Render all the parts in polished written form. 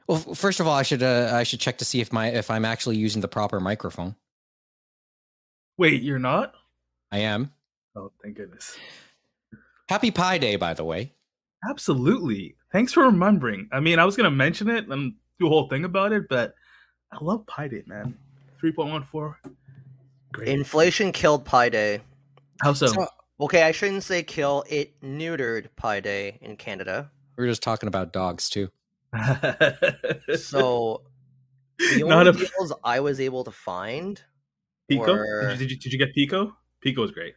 Well, first of all, I should check to see if I'm actually using the proper microphone. Wait, you're not? I am. Oh, thank goodness. Happy Pi Day, by the way. Absolutely. Thanks for remembering. I mean, I was gonna mention it and do a whole thing about it, but I love Pi Day, man. 3.14, great. Inflation killed Pi Day. How so? So Okay, I shouldn't say kill. It neutered Pi Day in Canada. we're just talking about dogs too. So the Not only a deals I was able to find Pico. were Did you get Pico? Pico is great.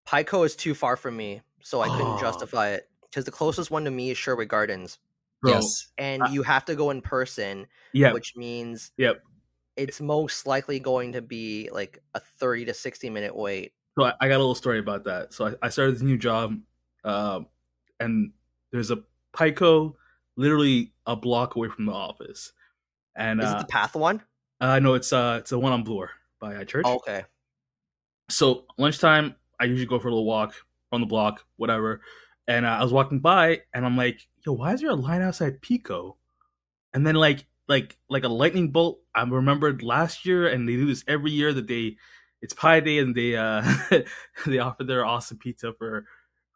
Pico is too far from me, so I couldn't Oh, justify it because the closest one to me is Sherwood Gardens, bro. Yes. and you have to go in person, Yep. which means Yep. it's most likely going to be like a 30 to 60-minute wait. So I got a little story about that. So I started this new job, um, and there's a Pico literally a block away from the office. And Is it the Path one? no, it's a one on Bloor by Oh, church. okay. So lunchtime, I usually go for a little walk on the block, whatever. And I was walking by, and I'm like, "Yo, why is there a line outside Pico?" And then like a lightning bolt, I remembered last year, and they do this every year that it's Pi Day, and they offer their awesome pizza for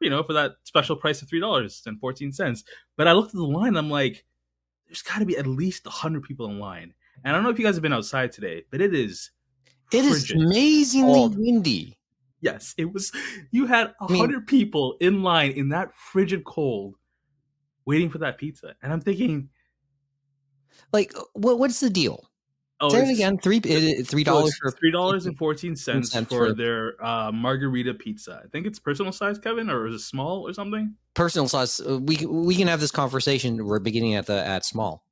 for that special price of $3.14. But I looked at the line, and I'm like, there's got to be at least 100 people in line. And I don't know if you guys have been outside today, but it is It is frigid. amazingly Cold. windy. Yes, it was. You had I mean, 100 people in line in that frigid cold, waiting for that pizza, and I'm thinking, like, what's the deal? oh, Say it it's again. Three so dollars it's for a $3.14 cents for for their margarita pizza. I think it's personal size, Kevin, or is it small or something? personal size. We can have this conversation. We're beginning at small.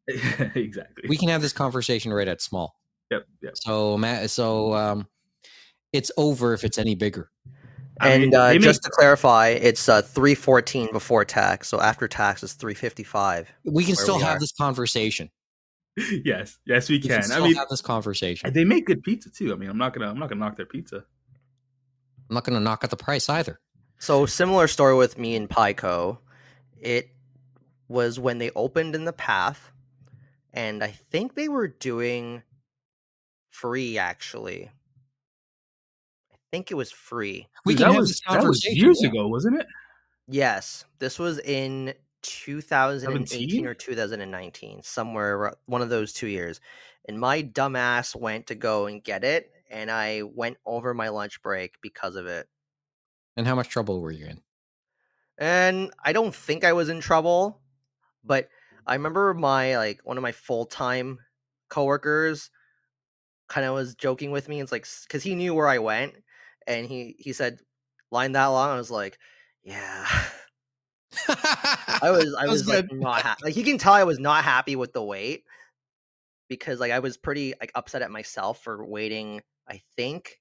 Exactly. We can have this conversation right at small. Yep. Yep. So it's over if it's any bigger. I And mean, they make just to clarify, it's 314 before tax, so after tax is 355. We can Where still we have are. this conversation. yes, we We can can. I still mean, have this conversation. they make good pizza too. I mean, I'm not gonna knock their pizza. I'm not going to knock at the price either. So similar story with me and Pico. It was when they opened in the Path, and I think they were doing free actually. I think it was free. We Dude, can have this that was conversation. years Yeah. ago, wasn't it? Yes, this was in 2018 17? or 2019, somewhere one of those 2 years. And my dumbass went to go and get it, and I went over my lunch break because of it. And how much trouble were you in? And I don't think I was in trouble, but I remember one of my full-time coworkers kind of was joking with me. It's like because he knew where I went, and he said, "Line that long?" I was like, "Yeah." I That was was like good. not happy. Like, you can tell I was not happy with the wait because like I was pretty like upset at myself for waiting. I think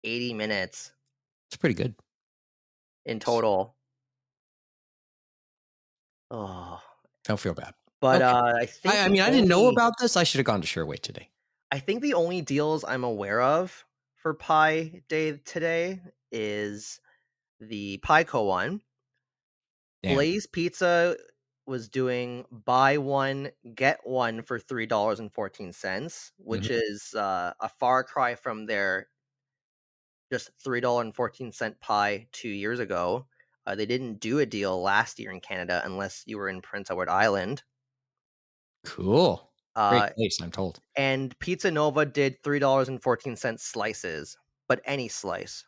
80 minutes It's pretty good. in total. Oh, Don't feel bad. but Okay. I think I mean, I didn't know about this. I should have gone to Sherway today. the only deals I'm aware of for Pi Day today is the Pico one. Damn. Blaze Pizza was doing buy one get one for $3.14, which is a far cry from their just $3.14 pie 2 years ago. They didn't do a deal last year in Canada unless you were in Prince Edward Island. Cool. Great Uh, place, I'm told. and Pizza Nova did $3.14 slices, but any slice,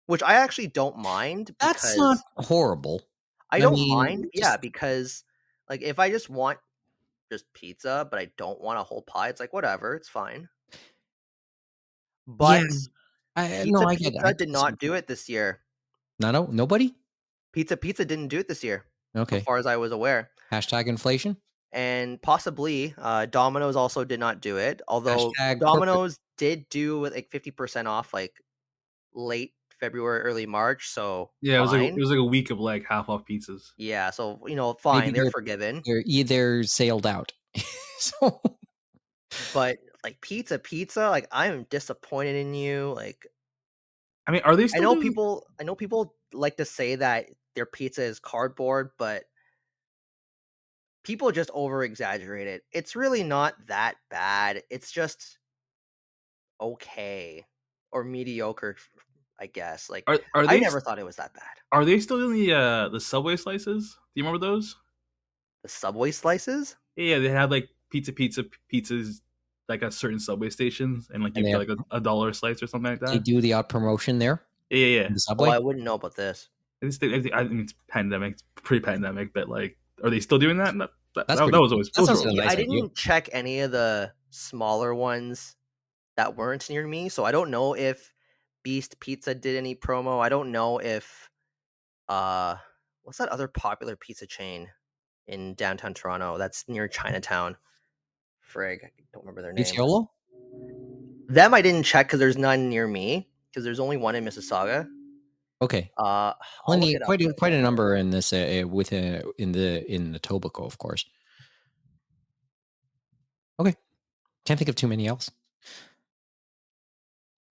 which I actually don't mind That's not because horrible. I I don't mean, mind, just yeah, because like if I just want just pizza, but I don't want a whole pie, it's like whatever, it's fine. yeah. But No, Pizza I get it. Pizza did not do it this year. No, nobody. Pizza didn't do it this year, as Okay. far as I was aware. Hashtag inflation. And possibly Domino's also did not do it. Although Hashtag corporate. Domino's did do with like 50% off, like late February, early March. So Yeah, it fine, was like a week of like half off pizzas. yeah. So Maybe fine, they're forgiven. they're sailed out. So But like pizza, like I'm disappointed in you. Like I mean, are they still doing? I know people like to say that their pizza is cardboard, but people just over exaggerate it. It's really not that bad. It's just okay or mediocre, I guess. Like Are I they never thought it was that bad. are they still in the Subway slices? Do you remember those? The Subway slices? Yeah, they had like pizzas like at certain Subway stations, and like And you they get have, like a dollar a slice or something like they that. do the odd promotion there Yeah. in the Oh, subway. I wouldn't know about this. I mean, it's pandemic, it's pre-pandemic, but like, are they still doing that? That's That pretty. was always That those were sounds like a always nice I idea. didn't check any of the smaller ones that weren't near me, so I don't know if Beast Pizza did any promo. I don't know if what's that other popular pizza chain in downtown Toronto that's near Chinatown? Frig, I don't remember their name. Michelle? Them I didn't check because there's none near me because there's only one in Mississauga. Okay. I'll look Plenty, it up. quite a number in this within in the Tobacco, of course. Okay, can't think of too many else.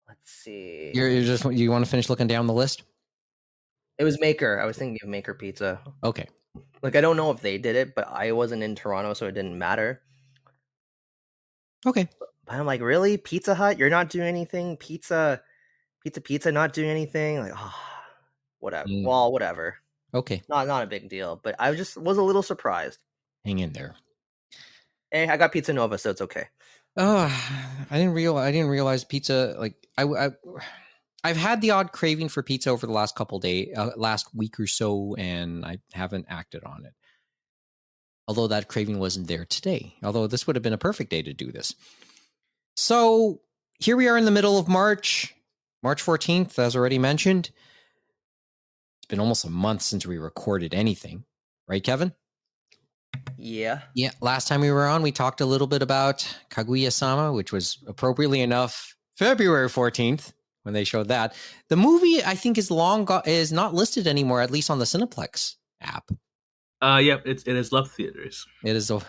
Let's see. You're just you want to finish looking down the list? It was Maker. I was thinking of Maker Pizza. Okay. Like I don't know if they did it, but I wasn't in Toronto, so it didn't matter. Okay. But I'm like, really? Pizza Hut? You're not doing anything? Pizza, not doing anything? Like, whatever. Mm. Well, whatever. Okay. Not a big deal. But I just was a little surprised. Hang in there. Hey, I got Pizza Nova, so it's okay. Oh, I didn't realize pizza. Like I've had the odd craving for pizza over the last couple days, last week or so, and I haven't acted on it. Although that craving wasn't there today. Although this would have been a perfect day to do this. So here we are in the middle of March, March 14th, as already mentioned. It's been almost a month since we recorded anything, right, Kevin? Yeah. Yeah, last time we were on, we talked a little bit about Kaguya-sama, which was appropriately enough February 14th when they showed that. The movie, I think, is not listed anymore, at least on the Cineplex app. Yeah, it has left theaters. It is well,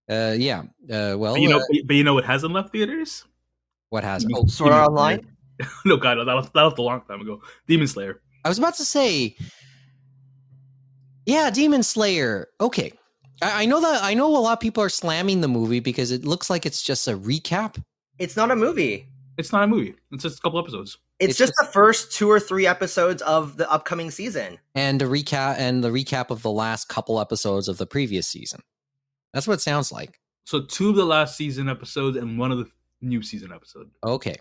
but you know what hasn't left theaters? What has? Sword Art Online? No, God, that left a long time ago. Demon Slayer. I was about to say, yeah, Demon Slayer. Okay. I know a lot of people are slamming the movie because it looks like it's just a recap. It's not a movie. It's not a movie. It's just a couple episodes. It's just the first 2 or 3 episodes of the upcoming season. And the recap of the last couple episodes of the previous season. That's what it sounds like. So 2 of the last season episodes and 1 of the new season episode. Okay.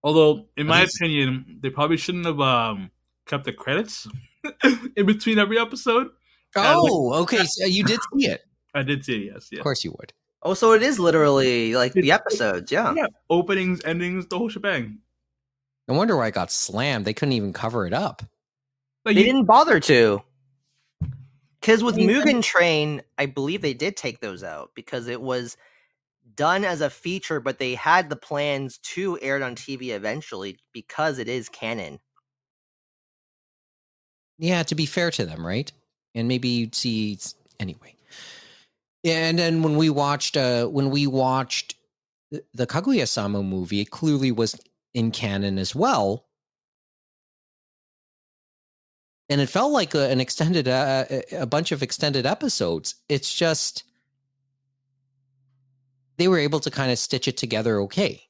Although, in my opinion, they probably shouldn't have kept the credits in between every episode. Okay. So you did see it. I did see it, yes. Yeah. Of course you would. Oh, so it is literally like the episodes, yeah. Yeah, openings, endings, the whole shebang. No wonder why it got slammed. They couldn't even cover it up. Like They didn't bother to. Because with Mugen Train, I believe they did take those out because it was done as a feature, but they had the plans to air it on TV eventually because it is canon. Yeah, to be fair to them, right? And maybe you'd see anyway. And then when we watched the Kaguya-sama movie, it clearly was in canon as well. And it felt like a bunch of extended episodes. It's just they were able to kind of stitch it together okay.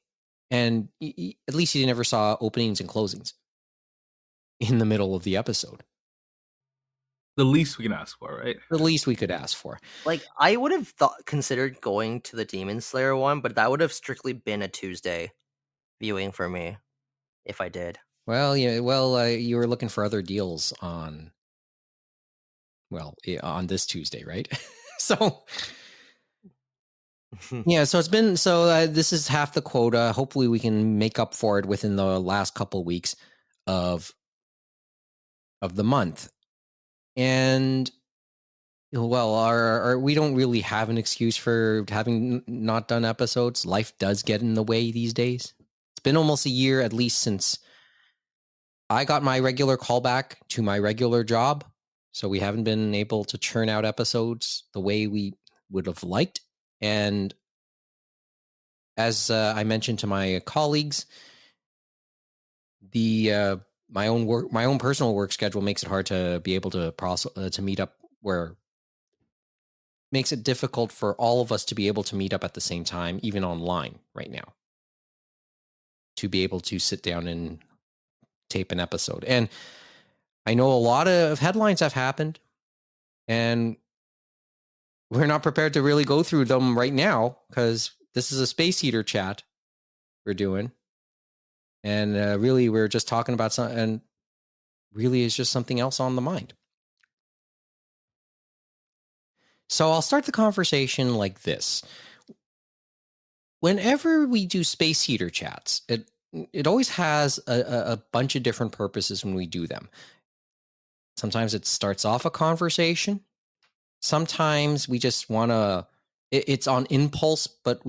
And at least you never saw openings and closings in the middle of the episode. The least we can ask for, right? The least we could ask for. Like, I would have considered going to the Demon Slayer one, but that would have strictly been a Tuesday viewing for me if I did. Well, yeah. Well, you were looking for other deals on this Tuesday, right? So, yeah. So this is half the quota. Hopefully, we can make up for it within the last couple weeks of the month. And well, we don't really have an excuse for having not done episodes. Life does get in the way these days. It's been almost a year at least since I got my regular callback to my regular job. So we haven't been able to churn out episodes the way we would have liked. And as I mentioned to my colleagues, my own personal work schedule makes it hard to be able to meet up where makes it difficult for all of us to be able to meet up at the same time, even online right now, to be able to sit down and tape an episode. And I know a lot of headlines have happened, and we're not prepared to really go through them right now because this is a space heater chat we're doing. And really, we're just talking about something, and really is just something else on the mind. So I'll start the conversation like this. Whenever we do space heater chats, it always has a bunch of different purposes when we do them. Sometimes it starts off a conversation. Sometimes we just want to, it's on impulse, but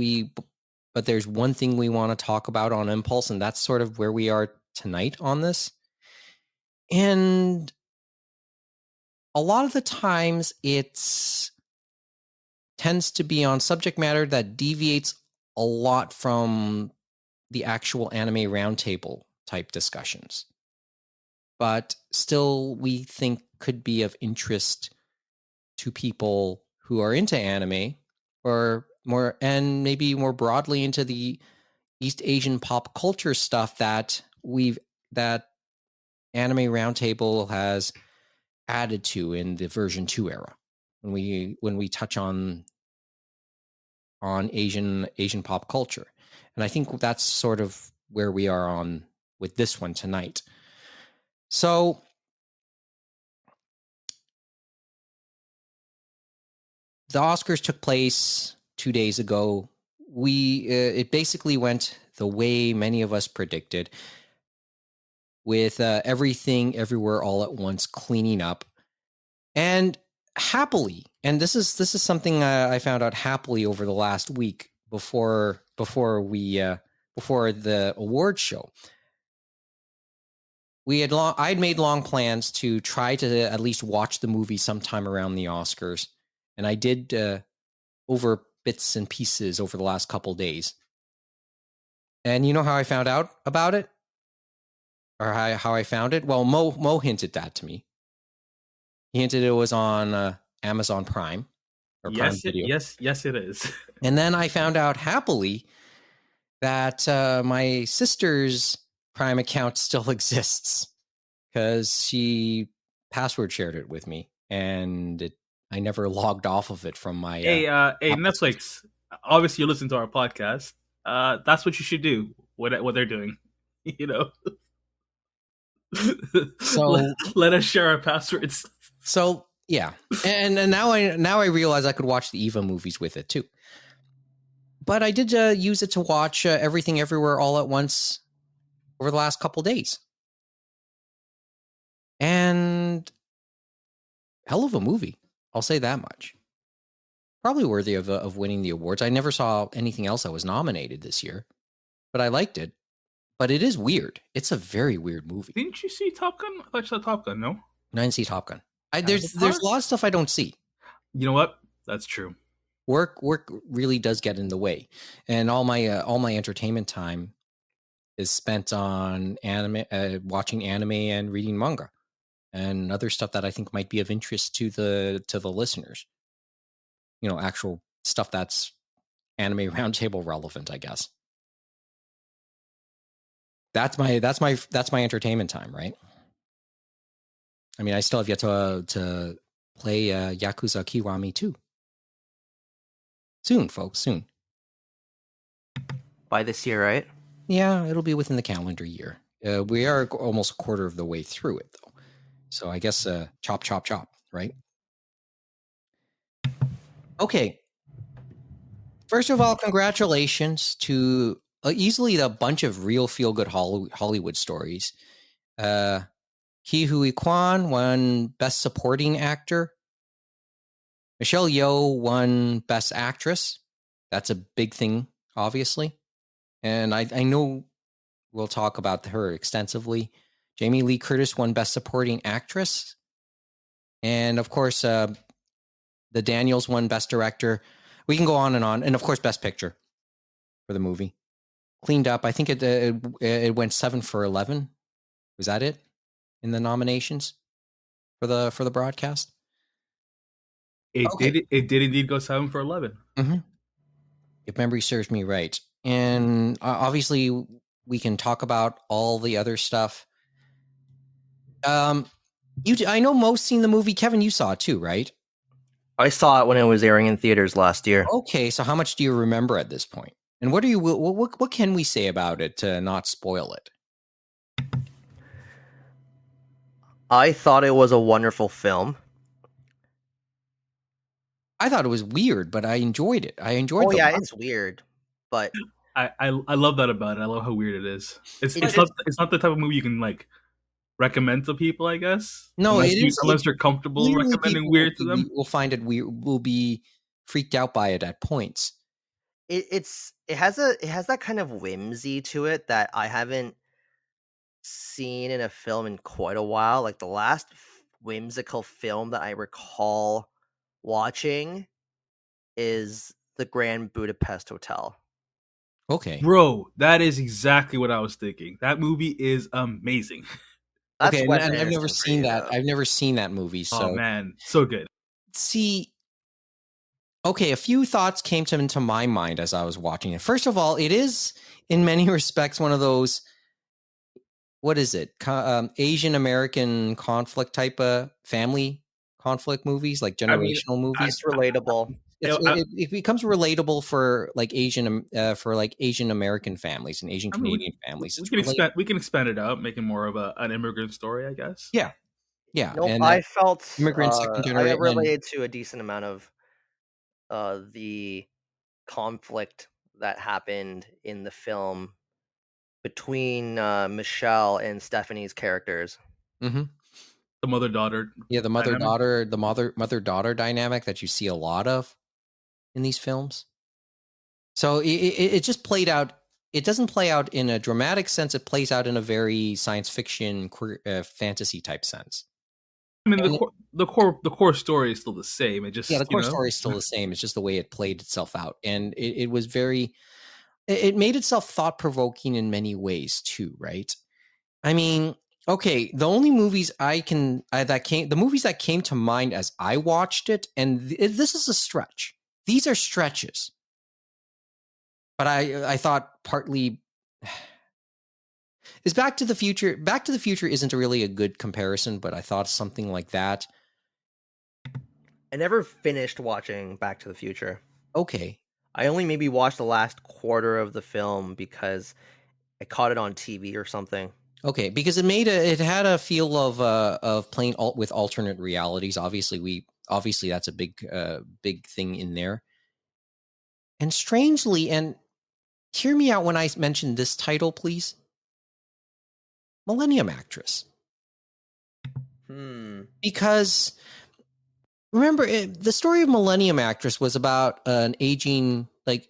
there's one thing we want to talk about on impulse, and that's sort of where we are tonight on this. And a lot of the times it's tends to be on subject matter that deviates a lot from the actual anime roundtable type discussions, but still we think could be of interest to people who are into anime, or more, and maybe more broadly into the East Asian pop culture stuff that Anime Roundtable has added to in the version 2 era. When we touch on Asian pop culture. And I think that's sort of where we are on with this one tonight. So the Oscars took place 2 days ago. It basically went the way many of us predicted, with everything, everywhere, all at once, cleaning up, and happily. And this is something I found out happily over the last week before the award show. I'd made long plans to try to at least watch the movie sometime around the Oscars, and I did over bits and pieces over the last couple days. And you know how I found out about it, or how I found it? Well, Mo hinted that to me. He hinted it was on Amazon Prime or Prime Video. Yes, it is. And then I found out happily that my sister's Prime account still exists, because she password shared it with me, and I never logged off of it from my. Hey, Netflix. Obviously, you listen to our podcast. That's what you should do. What they're doing, you know. So let us share our passwords. So yeah, and now I realize I could watch the Eva movies with it too. But I did use it to watch Everything Everywhere All at Once over the last couple days, and hell of a movie. I'll say that much. Probably worthy of winning the awards. I never saw anything else that was nominated this year, but I liked it. But it is weird. It's a very weird movie. Didn't you see Top Gun? I thought you saw Top Gun. No, I didn't see Top Gun. There's a lot of stuff I don't see. You know what? That's true. Work really does get in the way, and all my entertainment time is spent on anime, watching anime and reading manga, and other stuff that I think might be of interest to the listeners. You know, actual stuff that's Anime Roundtable relevant, I guess. That's my entertainment time, right? I mean, I still have yet to play Yakuza Kiwami 2. Soon, folks, soon. By this year, right? Yeah, it'll be within the calendar year. We are almost a quarter of the way through it, though. So I guess chop, chop, chop, right? Okay. First of all, congratulations to easily a bunch of real feel-good Hollywood stories. Ki Hui Kwan won Best Supporting Actor. Michelle Yeoh won Best Actress. That's a big thing, obviously. And I know we'll talk about her extensively. Jamie Lee Curtis won Best Supporting Actress. And, of course, the Daniels won Best Director. We can go on. And, of course, Best Picture for the movie. Cleaned up. I think it went 7 for 11. Was that it in the nominations for the broadcast? Okay. It did indeed go 7 for 11. Mm-hmm. If memory serves me right. And obviously, we can talk about all the other stuff. I know most seen the movie. Kevin, you saw it too, right? I saw it when it was airing in theaters last year. Okay, so how much do you remember at this point? And what do you what can we say about it to not spoil it? I thought it was a wonderful film. I thought it was weird, but I enjoyed it. I enjoyed Oh the yeah, laugh. it's weird, but I love that about it. I love how weird it is. It's It's not the type of movie you can like recommend to people, I guess. No, it is. Unless you're comfortable Clearly, recommending people weird to them. will find it weird. Will be freaked out by it at points. it has that kind of whimsy to it that I haven't seen in a film in quite a while. Like the last whimsical film that I recall watching is The Grand Budapest Hotel. Okay. Bro, that is exactly what I was thinking. That movie is amazing. That's Okay, Wes and I've never Anderson for seen you, that. though. I've never seen that movie. Oh So man, so good. see, okay, a few thoughts came into my mind as I was watching it. First of all, it is in many respects one of those, what is it? Asian American conflict type of family conflict movies, like I mean, generational movies. It's relatable. It becomes relatable for like Asian American families and Asian I mean, Canadian families. we It's can expand it out, make it more of an immigrant story, I guess. yeah, yeah, Nope, and I felt immigrant second I generation. related to a decent amount of the conflict that happened in the film between Michelle and Stephanie's characters. Mm-hmm. The mother daughter. Yeah, the mother daughter dynamic that you see a lot of in these films. So it just played out. It doesn't play out in a dramatic sense. It plays out in a very science fiction, fantasy type sense. I mean, And the core story is still the same. It just yeah, the core story is still the same. It's just the way it played itself out, and it was very. It made itself thought provoking in many ways too, right? I mean, okay, the only movies the movies that came to mind as I watched it, and this is a stretch. These are stretches, but I thought partly is Back to the Future. Back to the Future isn't really a good comparison, but I thought something like that. I never finished watching Back to the Future. Okay, I only maybe watched the last quarter of the film because I caught it on TV or something. okay, because it had a feel of playing with alternate realities. Obviously that's a big thing in there. And strangely, and hear me out when I mention this title, please. Millennium Actress. Because remember, the story of Millennium Actress was about an aging, like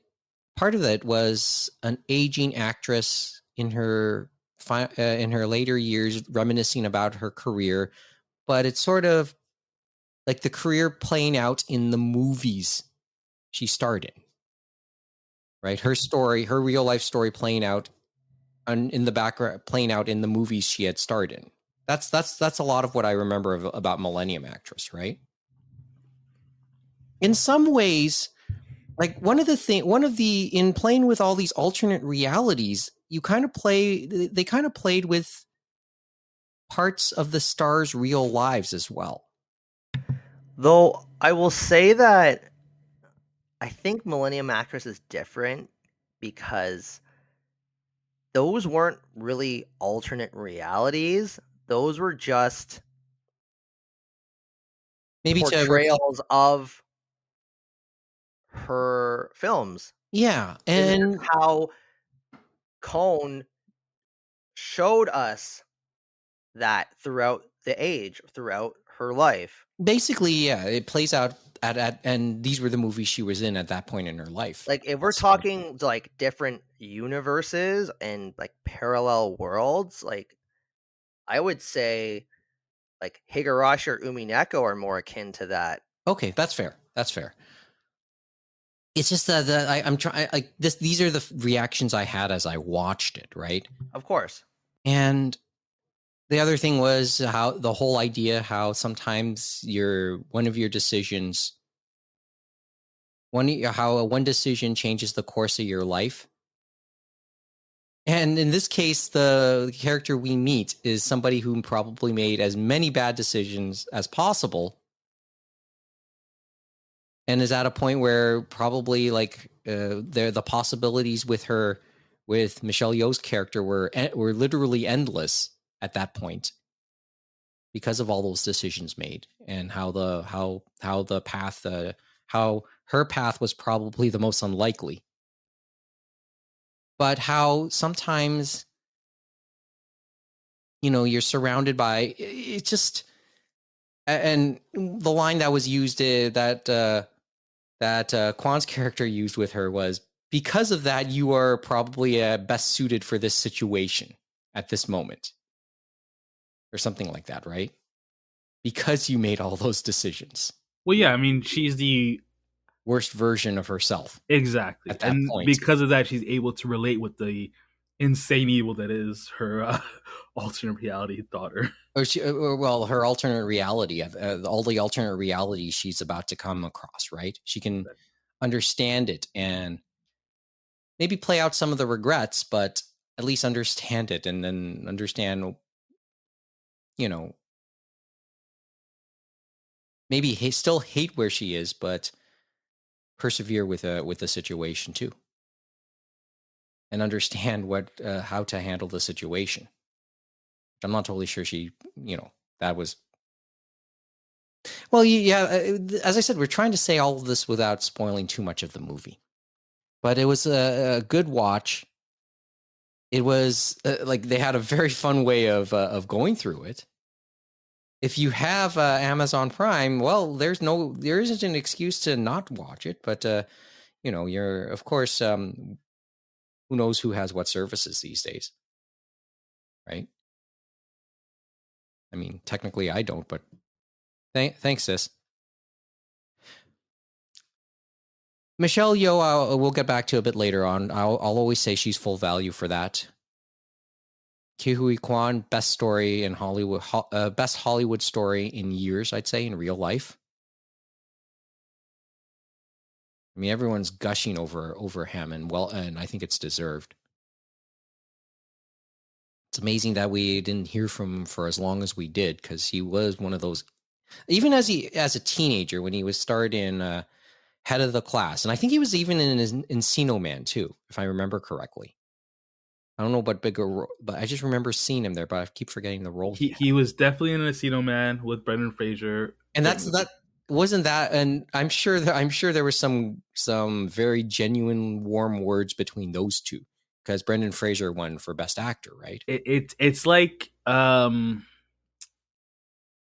part of it was an aging actress in her later years, reminiscing about her career, but it's sort of like the career playing out in the movies she starred in. Right, her story, her real life story, playing out in the background, playing out in the movies she had starred in. That's a lot of what I remember about Millennium Actress, right? In some ways, like in playing with all these alternate realities, they kind of played with parts of the stars' real lives as well. Though I will say that I think Millennium Actress is different because those weren't really alternate realities. Those were just Maybe portrayals of her films. Yeah, And and how Cone showed us that throughout her life. basically, yeah, it plays out and these were the movies she was in at that point in her life. Like if we're talking like different universes and like parallel worlds, like I would say like Higurashi or Umineko are more akin to that. Okay, that's fair. That's fair. It's just that I'm trying like this. These are the reactions I had as I watched it, right? Of course. And the other thing was how the whole idea, how sometimes one of your decisions how one decision changes the course of your life. And in this case, the character we meet is somebody who probably made as many bad decisions as possible, and is at a point where probably like the possibilities with Michelle Yeoh's character were literally endless at that point because of all those decisions made, and how the path how her path was probably the most unlikely, but how sometimes you're surrounded by it just. And the line that was used that Kwan's character used with her was, because of that, you are probably best suited for this situation at this moment, or something like that, right? Because you made all those decisions. Well, yeah, I mean, she's the worst version of herself. Exactly. At that And point. because of that, she's able to relate with the insane evil that is her alternate reality daughter. Well, her alternate reality, all the alternate realities she's about to come across, right? She can understand it and maybe play out some of the regrets, but at least understand it, and then understand, maybe still hate where she is, but persevere with the situation too, and understand how to handle the situation. I'm not totally sure she, that was. Well, yeah, as I said, we're trying to say all of this without spoiling too much of the movie, but it was a good watch. It was like they had a very fun way of going through it. If you have Amazon Prime, well, there isn't an excuse to not watch it, but you're, of course, who knows who has what services these days, right? I mean, technically I don't, but thanks, sis. Michelle Yeoh, we'll get back to a bit later on. I'll always say she's full value for that. Ke Huy Quan, best story in Hollywood, best Hollywood story in years, I'd say, in real life. I mean, everyone's gushing over him, and I think it's deserved. It's amazing that we didn't hear from him for as long as we did, because he was one of those, even as a teenager, when he was starred in Head of the Class, and I think he was even in Encino Man too, if I remember correctly. I don't know about bigger, but I just remember seeing him there, but I keep forgetting the role. He was definitely in Encino Man with Brendan Fraser, and that wasn't that. And I'm sure there was some very genuine, warm words between those two, because Brendan Fraser won for Best Actor, right? It's like I don't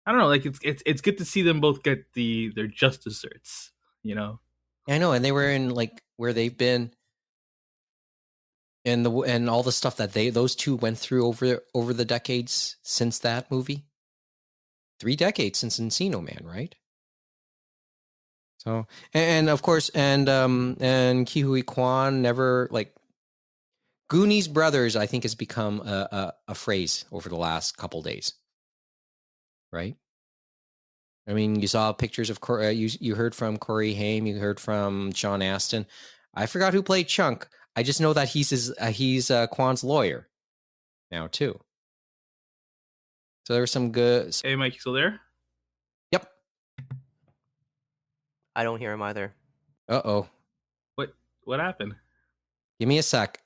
know, like it's good to see them both get their just desserts, I know, and they were in like where they've been. And all the stuff that those two went through over the decades since that movie. 3 decades since Encino Man, right? So, and of course, and Ke Huy Quan never, like, Goonies Brothers, I think, has become a phrase over the last couple days, right? I mean, you saw pictures of you heard from Corey Haim, you heard from Sean Astin. I forgot who played Chunk. I just know that he's Quan's lawyer now too. So there was some good. Hey, Mike, you still there? Yep. I don't hear him either. Uh-oh. What happened? Give me a sec.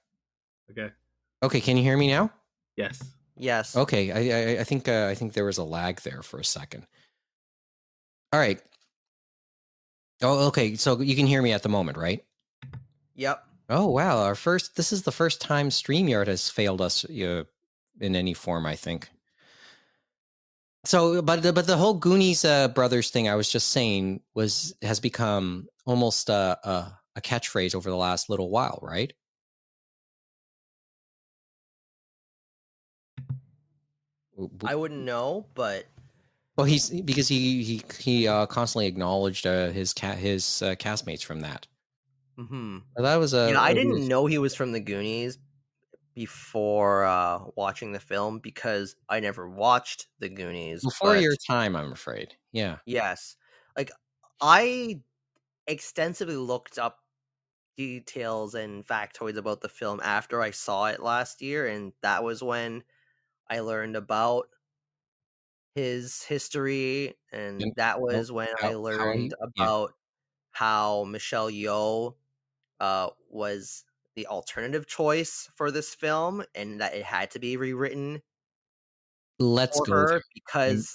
Okay, can you hear me now? Yes. Okay, I think there was a lag there for a second. All right. Oh, okay. So you can hear me at the moment, right? Yep. Oh, wow. This is the first time StreamYard has failed us in any form, I think. So, but the whole Goonies brothers thing I was just saying has become almost a catchphrase over the last little while, right? I wouldn't know, but well, because he constantly acknowledged his castmates from that. Mm-hmm. That was I didn't know he was from the Goonies before watching the film, because I never watched the Goonies before your time, I'm afraid. Yeah. Yes, like I extensively looked up details and factoids about the film after I saw it last year, and that was when I learned about his history, and And that was when I how learned he, yeah. about how Michelle Yeoh was the alternative choice for this film, and that it had to be rewritten Let's for go her there. because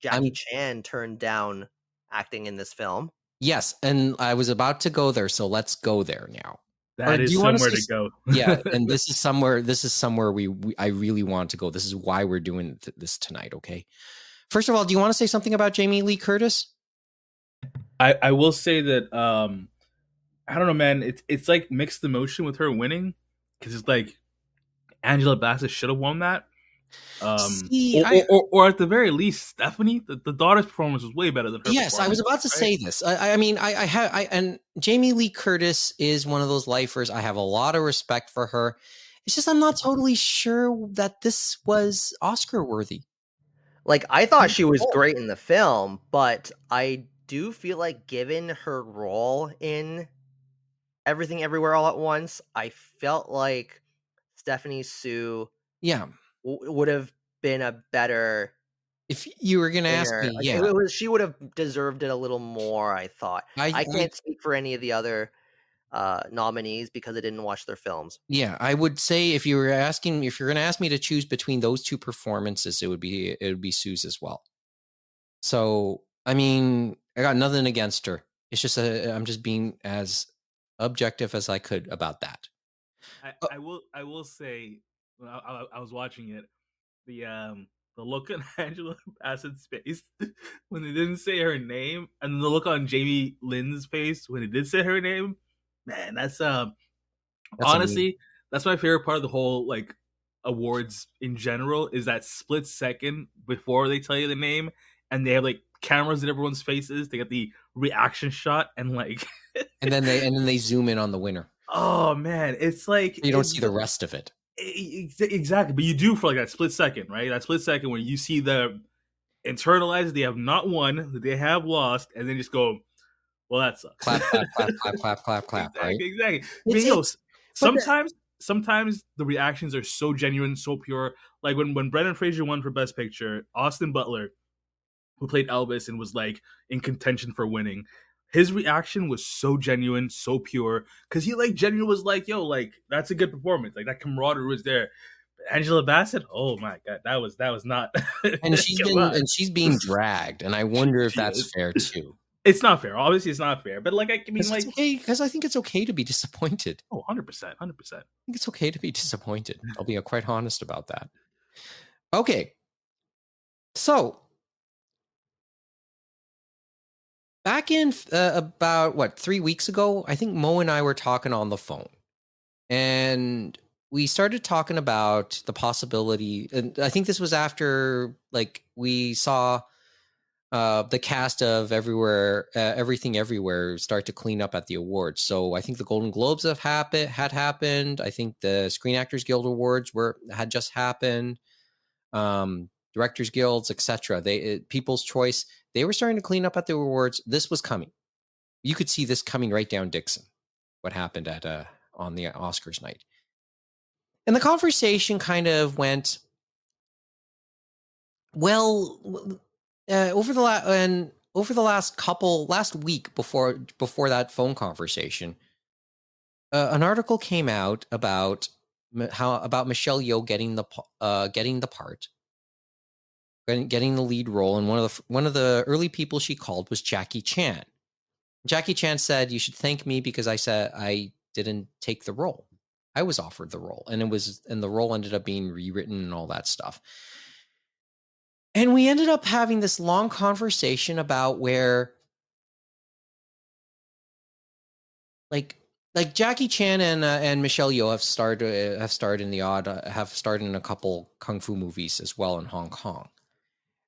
Jackie I'm Chan turned down acting in this film. Yes, and I was about to go there, so let's go there now. Or That do is you want to somewhere say? to go. Yeah, and this is somewhere. This is somewhere we I really want to go. This is why we're doing this tonight. Okay. First of all, do you want to say something about Jamie Lee Curtis? I will say that I don't know, man. It's like mixed emotion with her winning because it's like Angela Bassett should have won that. See, I Or at the very least, Stephanie, the daughter's performance was way better than her yes, I was performance, about to right? say this. I mean, I have, and Jamie Lee Curtis is one of those lifers. I have a lot of respect for her. It's just I'm not totally sure that this was Oscar worthy. Like, I thought she was great in the film, but I do feel like given her role in Everything Everywhere All at Once, I felt like Stephanie Sue Yeah, would have been a better if you were gonna ask winner. me, Like, it yeah, was she would have deserved it a little more, I thought. I I can't speak for any of the other nominees because I didn't watch their films. yeah, I would say if you were asking, if you're gonna ask me to choose between those two performances, it would be Sue's as well. So I mean, I got nothing against her. It's just I'm just being as objective as I could about that. Uh, I will say when I was watching it, the look on Angela Bassett's face when they didn't say her name, and the look on Jamie Lynn's face when they did say her name, man, that's that's amazing. honestly that's my favorite part of the whole like awards in general is that split second before they tell you the name, and they have like cameras in everyone's faces. They get the reaction shot, and like, And then they zoom in on the winner. oh man, it's like You don't see the rest of it. exactly, but you do for like that split second, right? That split second when you see the internalize they have not won, that they have lost, and then just go, well, that sucks. Clap, clap, clap, clap, clap, clap, clap. Right? Exactly. I mean, It's but sometimes the reactions are so genuine, so pure. Like when Brendan Fraser won for Best Picture, Austin Butler, who played Elvis and was like in contention for winning, his reaction was so genuine, so pure, because he like genuine was like, yo, like that's a good performance, like that camaraderie was there. Angela Bassett, oh my god, that was not. and she's Come been on. and she's being dragged, and I wonder if She that's is. fair too. It's not fair. Obviously, it's not fair. But like, I mean, Because it's like, okay. Because I think it's okay to be disappointed. oh, 100%, 100%. I think it's okay to be disappointed. I'll be quite honest about that. Okay, so back in about what 3 weeks ago, I think Mo and I were talking on the phone, and we started talking about the possibility. And I think this was after like we saw the cast of Everything Everywhere start to clean up at the awards. So I think the Golden Globes had happened. I think the Screen Actors Guild Awards had just happened. Directors Guilds, etc. People's Choice. They were starting to clean up at the awards. This was coming. You could see this coming right down Dixon. What happened at on the Oscars night, and the conversation kind of went well. Over the last week before that phone conversation, an article came out about about Michelle Yeoh getting the part, getting the lead role, and one of the early people she called was Jackie Chan. Jackie Chan said, "You should thank me because I said I didn't take the role. I was offered the role, and the role ended up being rewritten and all that stuff." And we ended up having this long conversation about where like Jackie Chan and Michelle Yeoh have starred in a couple kung fu movies as well in Hong Kong.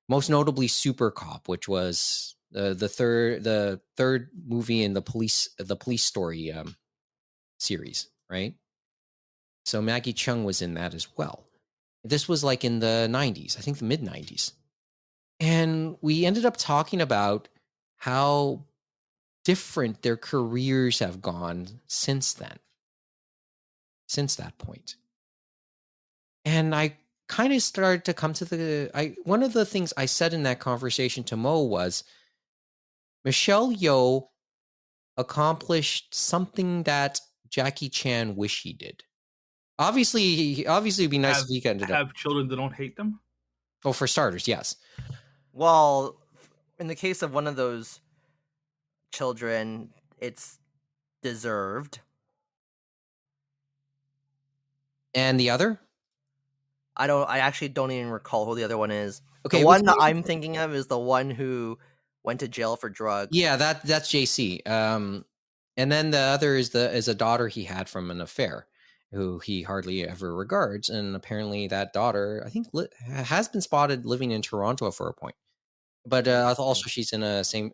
Most notably Super Cop, which was the third movie in the police story series, right? So Maggie Cheung was in that as well. This was like in the 90s, I think the mid 90s. And we ended up talking about how different their careers have gone since then, since that point. And I kind of started to come to one of the things I said in that conversation to Mo was Michelle Yeoh accomplished something that Jackie Chan wish he did. Obviously, it'd be nice if he ended up. Have children that don't hate them. Oh, for starters, yes. Well, in the case of one of those children, it's deserved. And the other? I actually don't even recall who the other one is. Okay, the one that I'm thinking of is the one who went to jail for drugs. Yeah, that's JC. And then the other is a daughter he had from an affair, who he hardly ever regards, and apparently that daughter, I think, has been spotted living in Toronto for a point. But also, she's in a same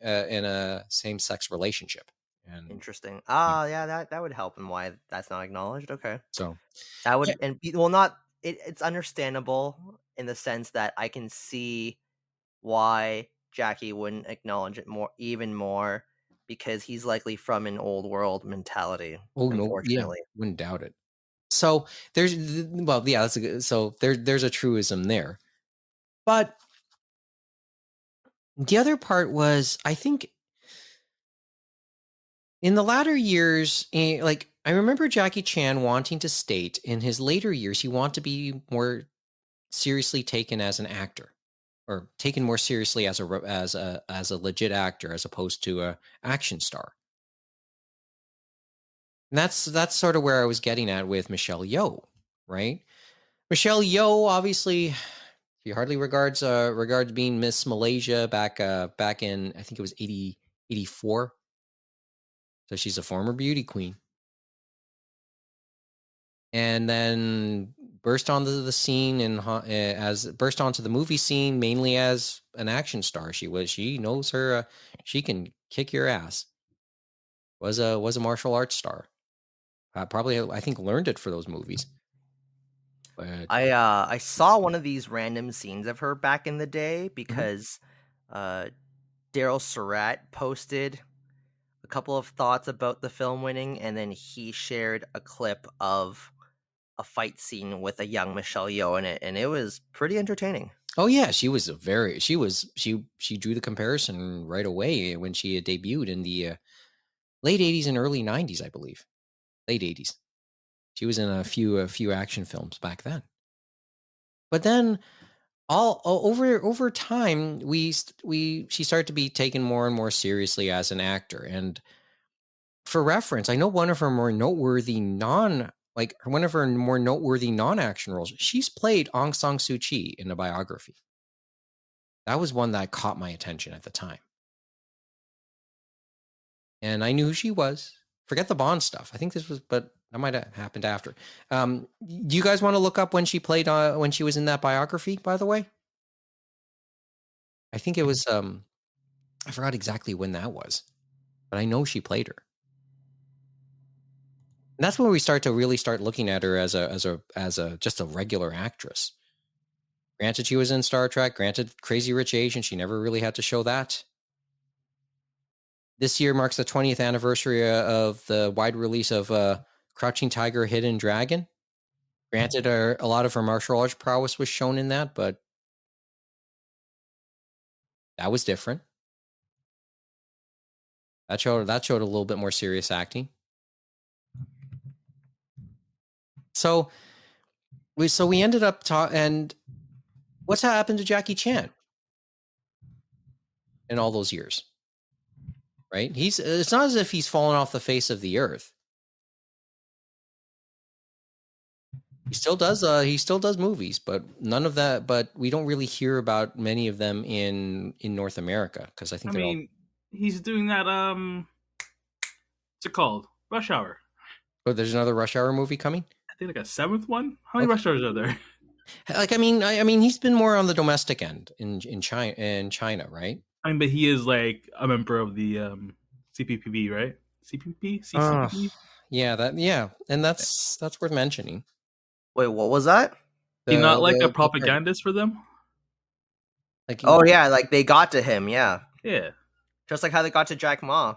sex relationship. And interesting. Yeah, that would help. And why that's not acknowledged? Okay, so that would and well, not it's understandable in the sense that I can see why Jackie wouldn't acknowledge it even more, because he's likely from an old world mentality. Oh no, yeah, wouldn't doubt it. So there's that's there's a truism there, but the other part was, I think, in the latter years, like I remember Jackie Chan wanting to state in his later years he wanted to be more seriously taken as an actor, or taken more seriously as a legit actor as opposed to a action star. And that's sort of where I was getting at with Michelle Yeoh, right? Michelle Yeoh, obviously, she hardly regards being Miss Malaysia back in, I think it was 84. So she's a former beauty queen. And then burst onto the scene burst onto the movie scene mainly as an action star. She knows her, she can kick your ass. Was a martial arts star. Probably, I think, learned it for those movies. But I saw one of these random scenes of her back in the day because Daryl Surratt posted a couple of thoughts about the film winning, and then he shared a clip of a fight scene with a young Michelle Yeoh in it, and it was pretty entertaining. Oh yeah, she drew the comparison right away when she had debuted in the late 80s and early 90s, I believe. Late 80s. She was in a few action films back then. But then over time she started to be taken more and more seriously as an actor. And for reference, I know one of her more noteworthy non-action roles, she's played Aung San Suu Kyi in a biography. That was one that caught my attention at the time. And I knew who she was. Forget the Bond stuff. I think this was, but that might have happened after. Do you guys want to look up when she played, when she was in that biography, by the way? I think it was, I forgot exactly when that was, but I know she played her. And that's when we start looking at her as just a regular actress. Granted, she was in Star Trek. Granted, Crazy Rich Asian. She never really had to show that. This year marks the 20th anniversary of the wide release of Crouching Tiger, Hidden Dragon. Granted, a lot of her martial arts prowess was shown in that, but that was different. That showed a little bit more serious acting. So we ended up and what's happened to Jackie Chan in all those years? Right? It's not as if he's fallen off the face of the earth. He still does movies, but none of that. But we don't really hear about many of them in North America, because I think he's doing that. What's it called? Rush Hour. Oh, there's another Rush Hour movie coming. I think like a 7th one. How many Rush Hours are there? Like, I mean, he's been more on the domestic end in China, right? I mean, but he is like a member of the CPPB, right? CCPP. Yeah, and that's worth mentioning. Wait, what was that? He's not like a propagandist for them? Like, oh yeah, like they got to him, yeah. Yeah. Just like how they got to Jack Ma.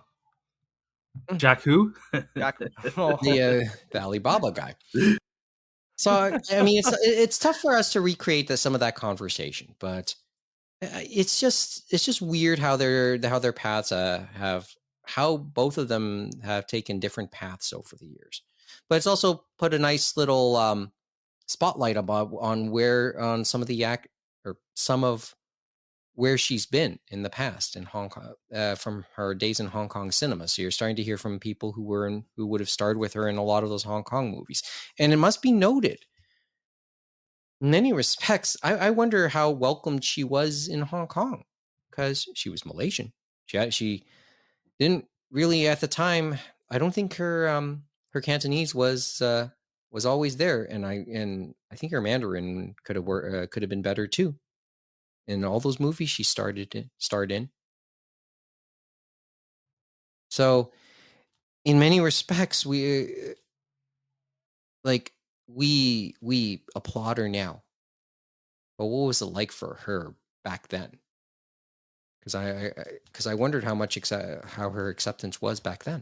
Jack who? Jack. The Alibaba guy. So I mean, it's tough for us to recreate some of that conversation, but it's just weird how their paths how both of them have taken different paths over the years. But it's also put a nice little spotlight on some of the or some of where she's been in the past in Hong Kong, from her days in Hong Kong cinema. So you're starting to hear from people who would have starred with her in a lot of those Hong Kong movies. And it must be noted, in many respects, I wonder how welcomed she was in Hong Kong, because she was Malaysian. She didn't really at the time. I don't think her Cantonese was always there, and I think her Mandarin could have been better too. In all those movies she starred in. So, in many respects, we applaud her now. But what was it like for her back then? Because I wondered how her acceptance was back then.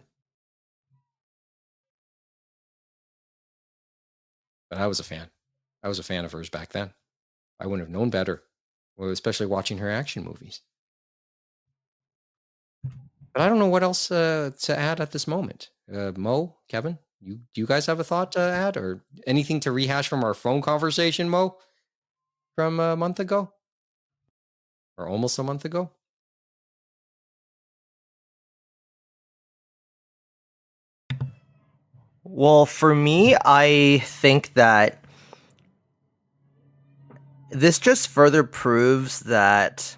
But I was a fan. I was a fan of hers back then. I wouldn't have known better, especially watching her action movies. But I don't know what else to add at this moment. Mo, Kevin, do you guys have a thought to add, or anything to rehash from our phone conversation, Mo, from a month ago, or almost a month ago? Well, for me, I think that this just further proves that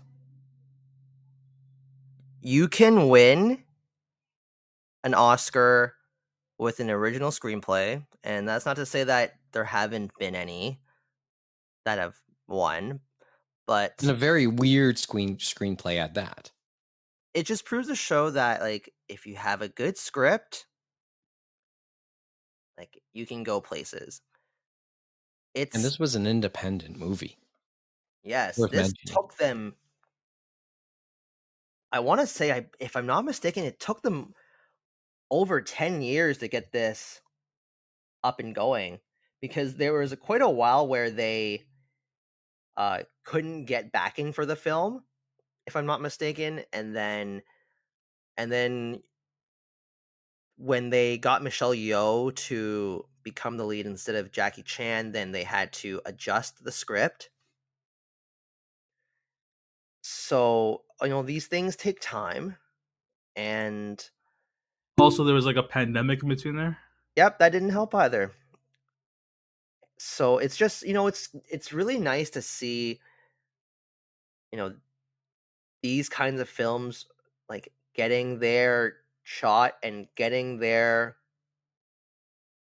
you can win an Oscar with an original screenplay, and that's not to say that there haven't been any that have won, but And a very weird screenplay at that. it just proves to show that, like, if you have a good script, like, you can go places. And It's this was an independent movie. yes, Worth this mentioning. took them. I want to say, if I'm not mistaken, it took them over 10 years to get this up and going, because there was quite a while where they couldn't get backing for the film, if I'm not mistaken, and then when they got Michelle Yeoh to become the lead instead of Jackie Chan, then they had to adjust the script. So, these things take time, and Also, there was like a pandemic in between there. yep, that didn't help either. So it's just, it's really nice to see, you know, these kinds of films, like, getting their shot and getting their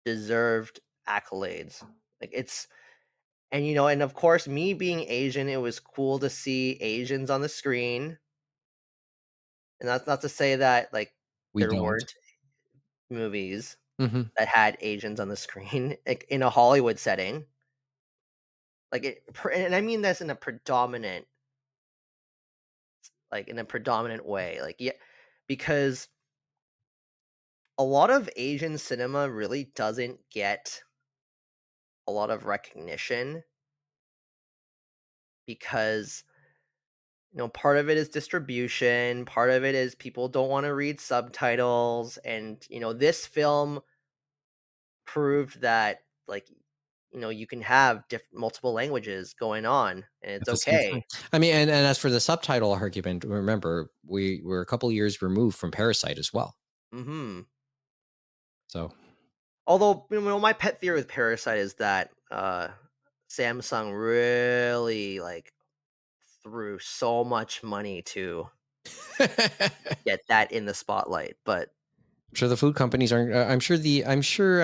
deserved accolades. Like, it's and of course, me being Asian, it was cool to see Asians on the screen. And that's not to say that, like, We there don't. weren't movies Mm-hmm. that had Asians on the screen, like, in a Hollywood setting. Like, and I mean this in a predominant way. Like, yeah, because a lot of Asian cinema really doesn't get a lot of recognition, because part of it is distribution, part of it is people don't want to read subtitles, and this film proved that, like, you can have multiple languages going on, and it's At the same okay. time. I mean, and as for the subtitle argument, remember, we were a couple years removed from Parasite as well. Mm-hmm. So, Although, my pet theory with Parasite is that Samsung really, like, threw so much money to I'm get that in the spotlight, but sure the food companies aren't. I'm sure because I'm sure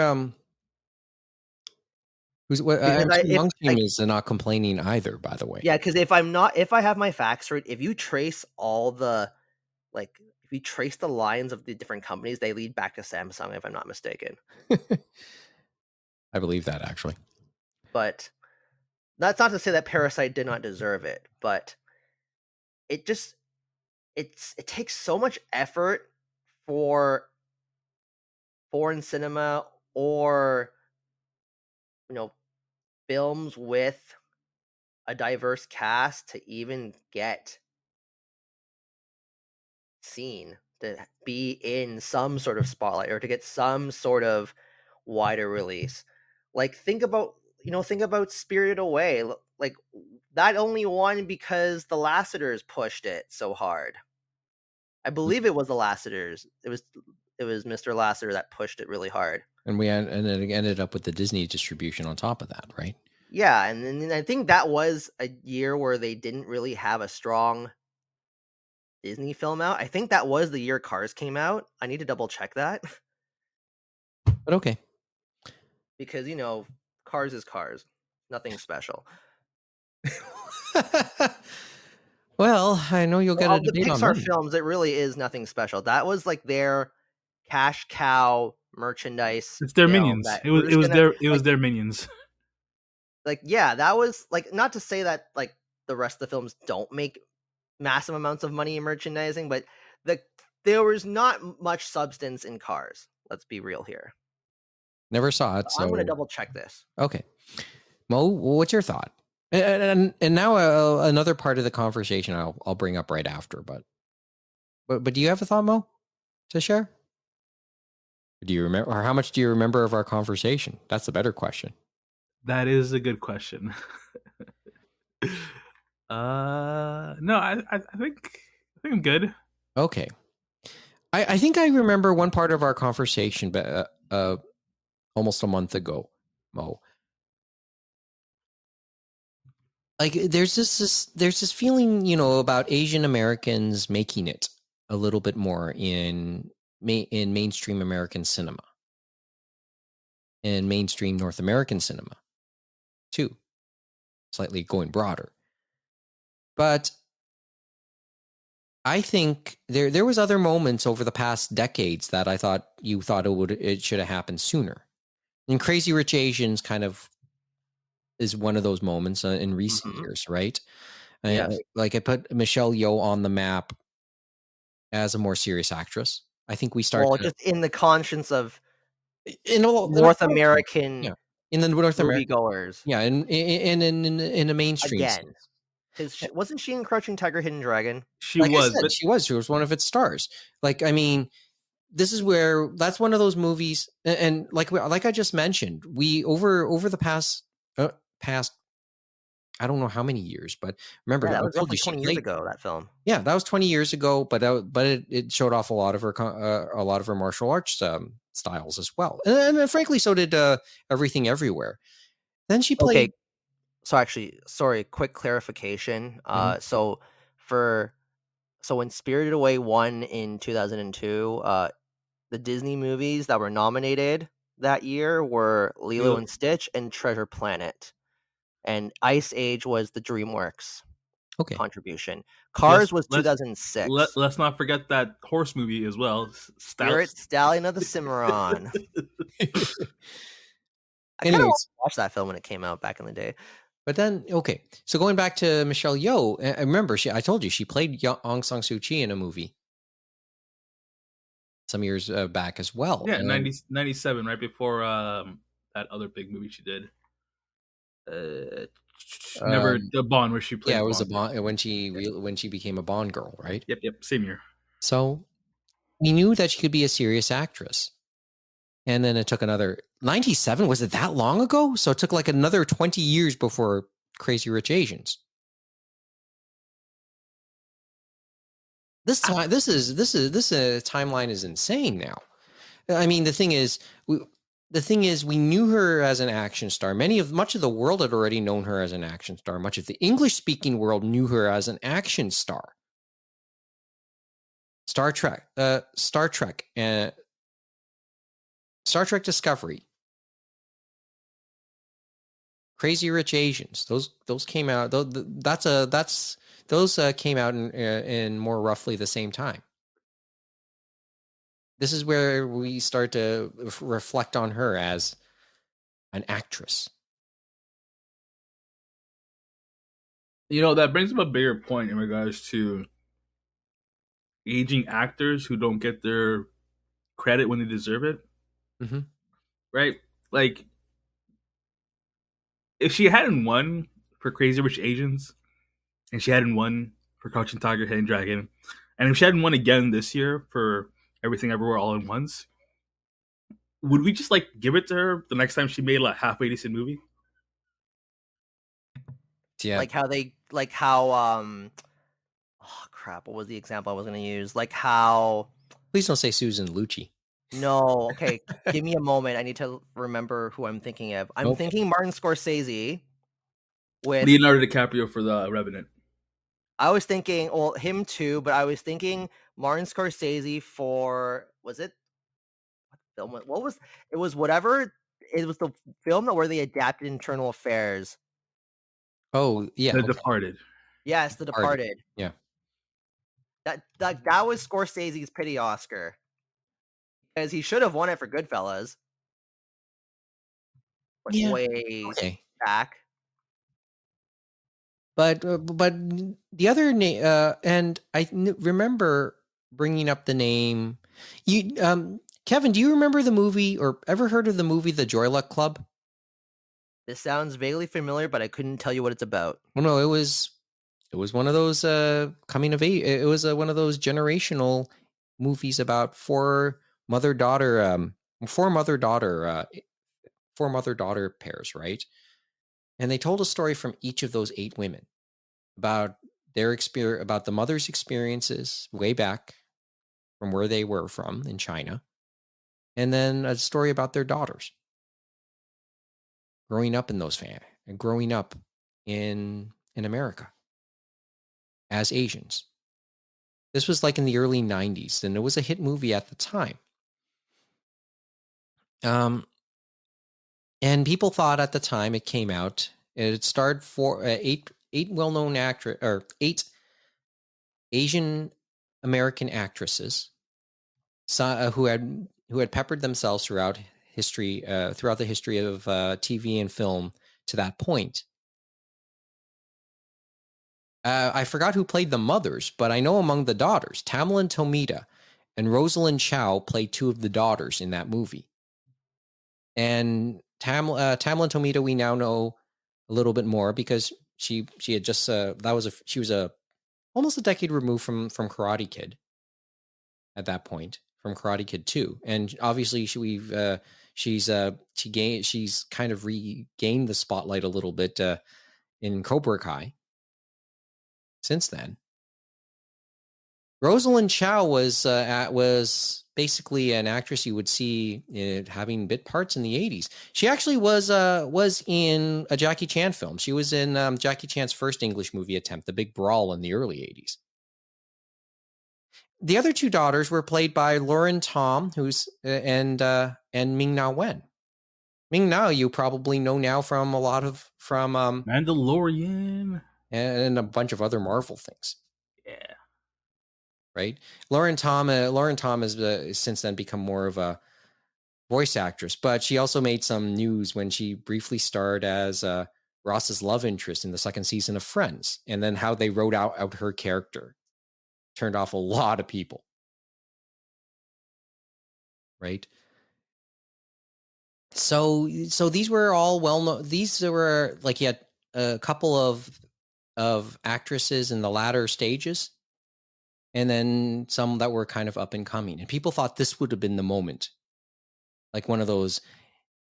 Yongshim is not complaining either. By the way, yeah, because if I have my facts right, if you trace if you trace the lines of the different companies, they lead back to Samsung, if I'm not mistaken. I believe that actually. But that's not to say that Parasite did not deserve it, but it just it takes so much effort for foreign cinema or you know films with a diverse cast to even get seen, to be in some sort of spotlight or to get some sort of wider release. Like think about Spirited Away. Like that only won because the Lasseters pushed it so hard. I believe it was the Lasseters. It was Mr. Lasseter that pushed it really hard. And and it ended up with the Disney distribution on top of that, right? Yeah, and then I think that was a year where they didn't really have a strong Disney film out. I think that was the year Cars came out. I need to double check that But okay. because Cars is Cars, nothing special. Well, I know you'll get a Of the debate on Pixar money. films, it really is nothing special. That was like their cash cow merchandise It's their film minions. that It we're was it just was gonna their it was their minions. yeah, that was like, not to say that like the rest of the films don't make massive amounts of money in merchandising, but the there was not much substance in Cars. Let's be real here. Never saw it, I'm gonna so double check this. okay. Mo, what's your thought? And now another part of the conversation I'll bring up right after, but do you have a thought, Mo, to share? Do you remember, or how much do you remember of our conversation? That's the better question. That is a good question. No, I think I'm good. Okay. I think I remember one part of our conversation, but almost a month ago, Mo. Like there's this feeling, about Asian Americans making it a little bit more in mainstream American cinema and mainstream North American cinema too, slightly going broader. But I think there was other moments over the past decades that I thought it should have happened sooner. And Crazy Rich Asians kind of is one of those moments in recent years, right? Yes. I put Michelle Yeoh on the map as a more serious actress. I think we start Well, to just in the conscience of in North a American yeah, in the North American, moviegoers yeah, in a mainstream again. sense. Because wasn't she in Crouching Tiger, Hidden Dragon? She Like I was, said, but she was one of its stars. Like, I mean, that's one of those movies, and like I just mentioned, we over the past I don't know how many years, but remember Yeah, that I was told you roughly she 20 years played. ago. That film. Yeah, that was 20 years ago, but it showed off a lot of her martial arts styles as well, and frankly, so did Everything Everywhere. Then she played. Okay, so actually, sorry, quick clarification. Mhm. For when Spirited Away won in 2002, the Disney movies that were nominated that year were Lilo Lilo- and Stitch and Treasure Planet, and Ice Age was the DreamWorks Okay. contribution. let's Cars was let's 2006. let's not forget that horse movie as well. Spirit Stallion of the Cimarron. I kind of Anyways, watched that film when it came out back in the day. but then okay, so going back to Michelle Yeoh, I remember I told you she played Aung San Suu Kyi in a movie some years back as well, Yeah, and 97, right before that other big movie she did. Uh, Never um, the Bond, where she yeah, played it was a Bond. Bond when she became a Bond girl, right? Yep, same year. So we knew that she could be a serious actress. And then it took another 97. Was it that long ago? So it took like another 20 years before Crazy Rich Asians. This timeline is insane now. I mean, the thing is, we knew her as an action star. Much of the world had already known her as an action star. Much of the English speaking world knew her as an action star. Star Trek Discovery, Crazy Rich Asians. Those came out. Those came out in more roughly the same time. This is where we start to reflect on her as an actress. That brings up a bigger point in regards to aging actors who don't get their credit when they deserve it. Mm-hmm. right? Like, if she hadn't won for Crazy Rich Asians, and she hadn't won for Crouching Tiger, Hidden Dragon, and if she hadn't won again this year for Everything Everywhere All at Once, would we just like give it to her the next time she made like halfway decent movie? Yeah. Like how oh crap, what was the example I was gonna use? Like how Please don't say Susan Lucci. no, okay, give me a moment. I need to remember who I'm thinking of. I'm Okay. thinking Martin Scorsese with Leonardo DiCaprio for The Revenant. I was thinking, well, him too, but I was thinking Martin Scorsese for was it film? What was it? Was whatever it was the film that where they adapted Internal Affairs. Oh yeah. The Okay. Departed. Yes, The Departed. Departed. Yeah. That was Scorsese's pity Oscar because he should have won it for Goodfellas, like Yeah. way Okay. back. But the other name, and remember bringing up the name. You, Kevin, do you remember the movie or ever heard of the movie The Joy Luck Club? This sounds vaguely familiar, but I couldn't tell you what it's about. Well, no, it was one of those coming of age. It was one of those generational movies about mother daughter four mother daughter four mother daughter pairs, right? And they told a story from each of those 8 women about their experience, about the mother's experiences way back from where they were from in China, and then a story about their daughters growing up in those families and growing up in America as Asians. This was like in the early 90s, and it was a hit movie at the time. And people thought at the time it came out, it starred for eight well-known actors or 8 Asian American actresses who had peppered themselves throughout the history of TV and film to that point. I forgot who played the mothers, but I know among the daughters, Tamlin Tomita and Rosalind Chow played 2 of the daughters in that movie. And Tamlin Tomita, we now know a little bit more because she had just she was almost a decade removed from Karate Kid at that point, from Karate Kid 2, and obviously she's kind of regained the spotlight a little bit in Cobra Kai since then. Rosalind Chow was basically an actress you would see having bit parts in the 80s. She actually was in a Jackie Chan film. She was in Jackie Chan's first English movie attempt, The Big Brawl, in the early 80s. The other 2 daughters were played by Lauren Tom, and Ming Na Wen. Ming Na, you probably know now from Mandalorian and a bunch of other Marvel things. Yeah. Right. Lauren Tom has since then become more of a voice actress, but she also made some news when she briefly starred as Ross's love interest in the 2nd season of Friends, and then how they wrote out her character turned off a lot of people. Right. So these were all well known. These were like, he had a couple of actresses in the latter stages, and then some that were kind of up and coming. And people thought this would have been the moment, like one of those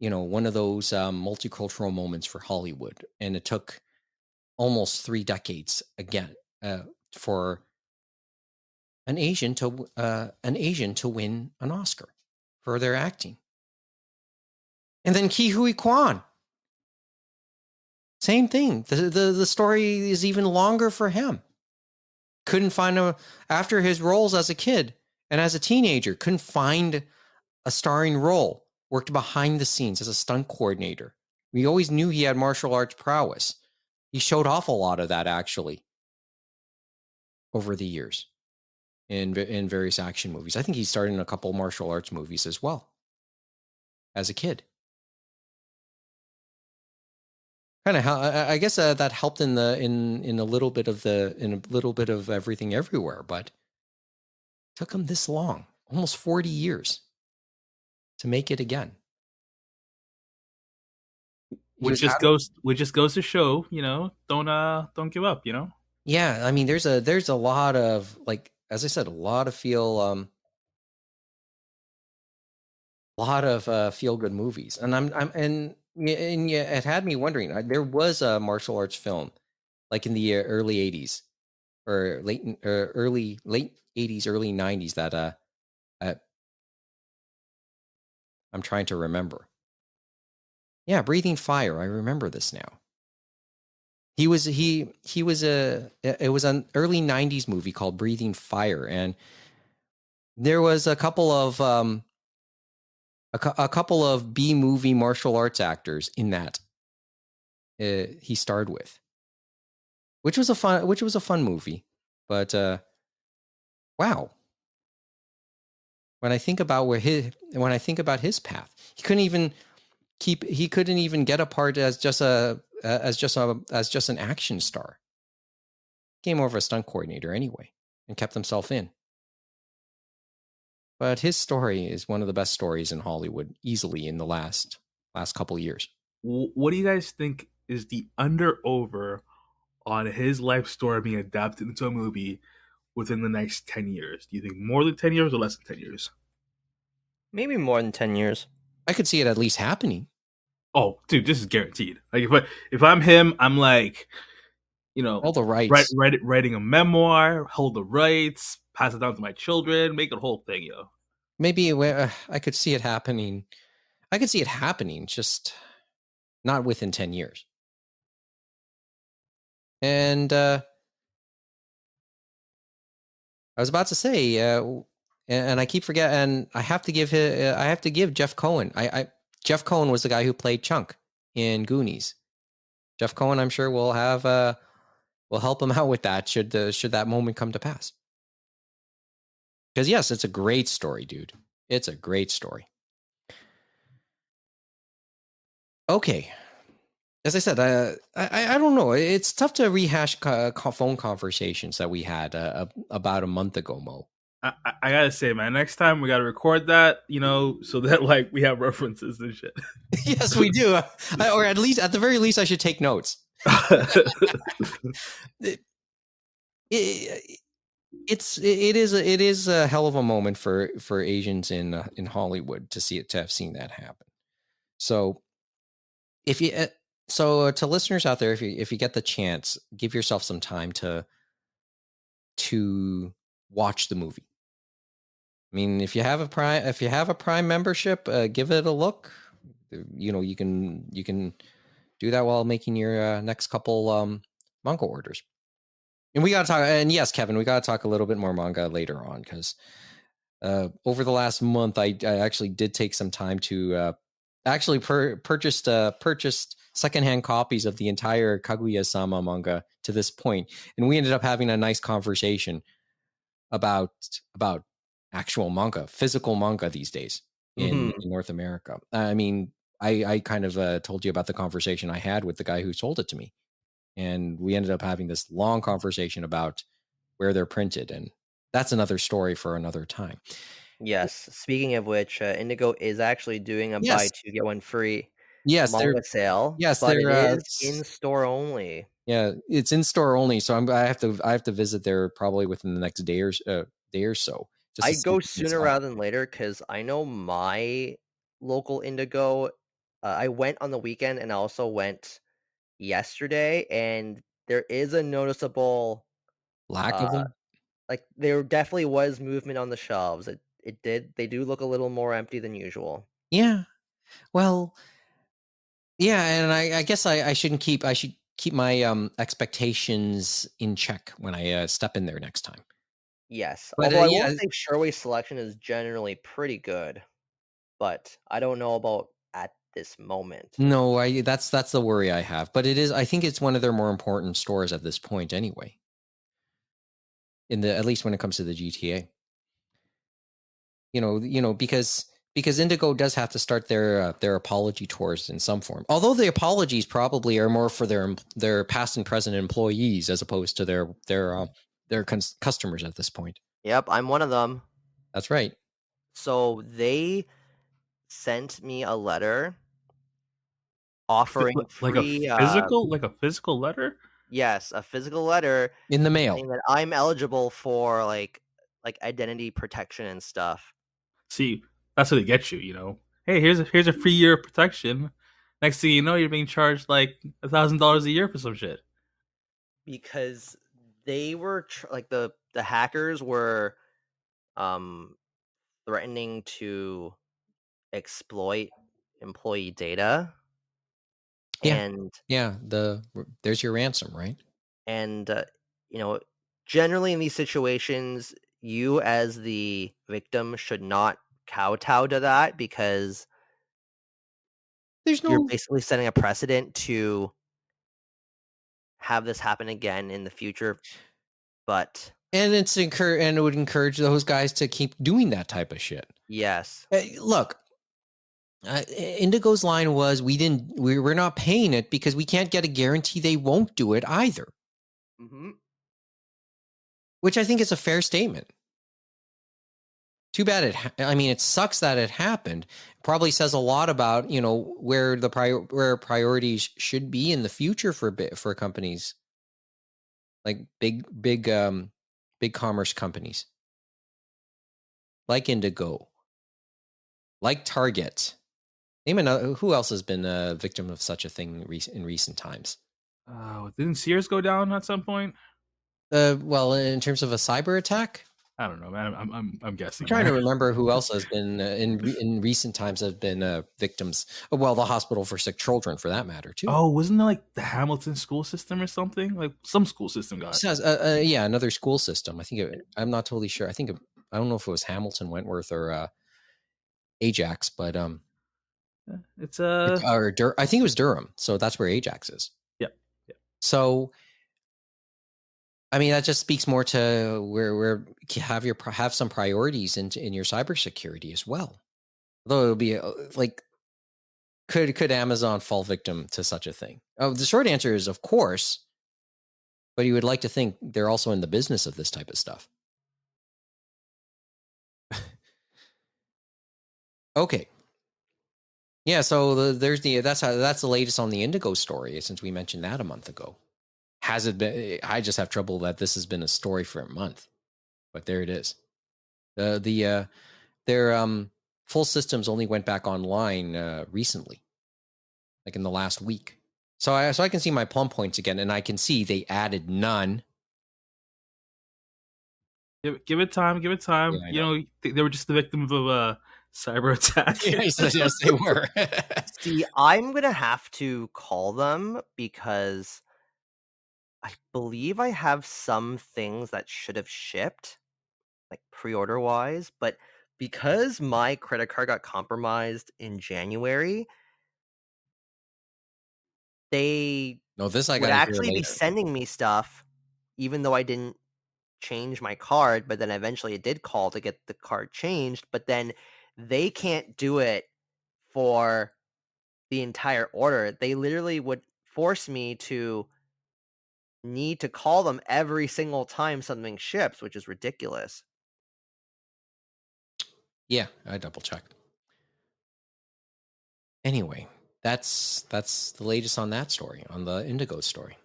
multicultural moments for Hollywood. And it took almost 3 decades again for an Asian to win an Oscar for their acting. And then Ke Huy Quan, same thing. The story is even longer for him. Couldn't find after his roles as a kid and as a teenager, couldn't find a starring role. Worked behind the scenes as a stunt coordinator. We always knew he had martial arts prowess. He showed off a lot of that actually over the years in various action movies. I think he starred in a couple martial arts movies as well as a kid. Kind of, I guess that helped in a little bit of Everything Everywhere, but it took him this long, almost 40 years. to make it again. He Which was just having, goes to show, don't give up, yeah. I mean, there's a lot of, like, as I said, a lot of feel good movies, and yeah, it had me wondering. There was a martial arts film, like in the early '80s or late '80s, early '90s that uh I'm trying to remember. Yeah, Breathing Fire. I remember this now. He was it was an early '90s movie called Breathing Fire, and there was a couple of a couple of B movie martial arts actors in that he starred with, which was a fun movie. But wow, when I think about his path, he couldn't even get a part as just an action star. Came over a stunt coordinator anyway and kept himself in. But his story is one of the best stories in Hollywood, easily in the last couple years. What do you guys think is the under over on his life story being adapted into a movie within the next 10 years? Do you think more than 10 years or less than 10 years? Maybe more than 10 years. I could see it at least happening. Oh, dude, this is guaranteed. Like if I'm him, I'm like, All the rights. writing a memoir, hold the rights, pass it down to my children, make it a whole thing, Maybe I could see it happening. I could see it happening, just not within 10 years. And I was about to say, and I keep forgetting, and I have to give Jeff Cohen. Jeff Cohen was the guy who played Chunk in Goonies. Jeff Cohen, I'm sure, will help him out with that should that moment come to pass. Because yes, it's a great story, dude. It's a great story. Okay. As I said, I don't know. It's tough to rehash phone conversations that we had about a month ago, Mo. I gotta say, man, next time we gotta record that, so that like we have references and shit. Yes, we do. Or at the very least, I should take notes. it is a hell of a moment for Asians in Hollywood to have seen that happen. So if you to listeners out there, if you get the chance, give yourself some time to watch the movie. I mean, if you have a Prime membership, give it a look. You can do that while making your next couple manga orders. And we got to talk. And yes, Kevin, we got to talk a little bit more manga later on, because over the last month, I actually did take some time to actually purchased secondhand copies of the entire Kaguya-sama manga to this point, and we ended up having a nice conversation about actual manga, physical manga these days in North America. I mean, I kind of told you about the conversation I had with the guy who sold it to me, and we ended up having this long conversation about where they're printed, and that's another story for another time. Yes. Speaking of which, Indigo is actually doing a buy Yes. 2 get 1 free They're manga sale. yes, but they're it is in store only. yeah, it's in store only. So I have to visit there probably within the next day or so. Just to I'd see go if it's in sooner stock. rather than later, because I know my local Indigo. I went on the weekend and I also went yesterday, and there is a noticeable, Lack of uh, them. like, there definitely was movement on the shelves. They do look a little more empty than usual. Yeah. Well, yeah, and I guess I should keep my expectations in check when I step in there next time. Yes, But although I will yeah, say Sherway's selection is generally pretty good, but I don't know about at this moment. no, that's the worry I have. But I think it's one of their more important stores at this point anyway. At least when it comes to the GTA. Because Indigo does have to start their apology tours in some form. Although the apologies probably are more for their past and present employees as opposed to their customers at this point. Yep, I'm one of them. That's right. So they sent me a letter offering Like a free. physical letter. Yes, a physical letter In the mail. saying that I'm eligible for like identity protection and stuff. See, that's what they get you. Hey, here's a free year of protection. Next thing you know, you're being charged like $1,000 a year for some shit. Because they were like the hackers were um threatening to exploit employee data. Yeah. and Yeah. There's your ransom, right? and you know, generally in these situations, you as the victim should not kowtow to that, because There's you're no, basically setting a precedent to have this happen again in the future. But and and it would encourage those guys to keep doing that type of shit. yes. Look, Indigo's line was we're not paying it because we can't get a guarantee they won't do it either, Mm-hmm. which I think is a fair statement. Too bad it sucks that it happened. Probably says a lot about where where priorities should be in the future for companies like big commerce companies like Indigo, like Target. Name another. Who else has been a victim of such a thing in recent times? Didn't Sears go down at some point? Well, in terms of a cyber attack, I don't know, man. I'm I'm guessing trying to there. remember who else has been in recent times have been victims. Well, the hospital for sick children, for that matter, too. Oh, wasn't there like the Hamilton school system or something? Like some school system got. Says, yeah, another school system. I'm not totally sure. I don't know if it was Hamilton, Wentworth, or Ajax, but It's I think it was Durham. So that's where Ajax is. Yeah, yeah. So that just speaks more to where have some priorities in your cybersecurity as well. Although it would be like, could Amazon fall victim to such a thing? Oh, the short answer is of course, but you would like to think they're also in the business of this type of stuff. Okay. Yeah, so that's the latest on the Indigo story, since we mentioned that a month ago. Has it been? I just have trouble that this has been a story for a month, but there it is. Their full systems only went back online recently, like in the last week. So I can see my plum points again, and I can see they added none. Give it time. Give it time. Yeah, They were just the victim of a cyber attack. yes, they were. See, I'm gonna have to call them because I believe I have some things that should have shipped, like pre-order wise, but because my credit card got compromised in January, they No, this I would got to hear actually be later. sending me stuff even though I didn't change my card, but then eventually it did call to get the card changed, but then they can't do it for the entire order. They literally would force me to need to call them every single time something ships, which is ridiculous. Yeah, I double checked. Anyway, that's the latest on that story, on the Indigo story.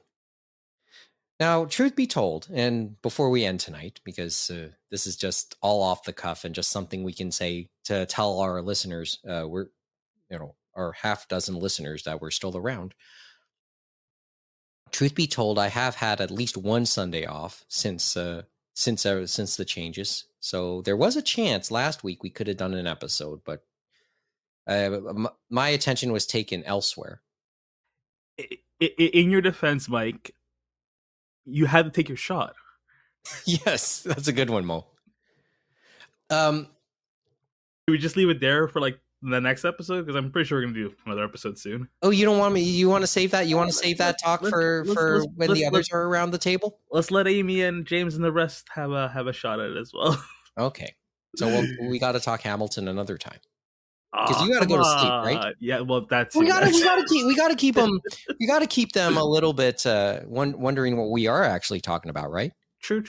Now, truth be told, and before we end tonight, because this is just all off the cuff and just something we can say to tell our listeners, our half dozen listeners that we're still around. Truth be told, I have had at least one Sunday off since the changes. So there was a chance last week we could have done an episode, but my attention was taken elsewhere. In your defense, Mike, you had to take your shot. Yes, that's a good one, Mo. Should we just leave it there for like the next episode? Because I'm pretty sure we're gonna do another episode soon. Oh, you don't want me? You want to save that? You want to save that talk for when the others are around the table? Let's let Amy and James and the rest have a shot at it as well. Okay, so we got to talk Hamilton another time. Because you got to Come go to sleep, right? on. Yeah, well, that's we got to keep them. We got to keep them a little bit wondering what we are actually talking about, right? True.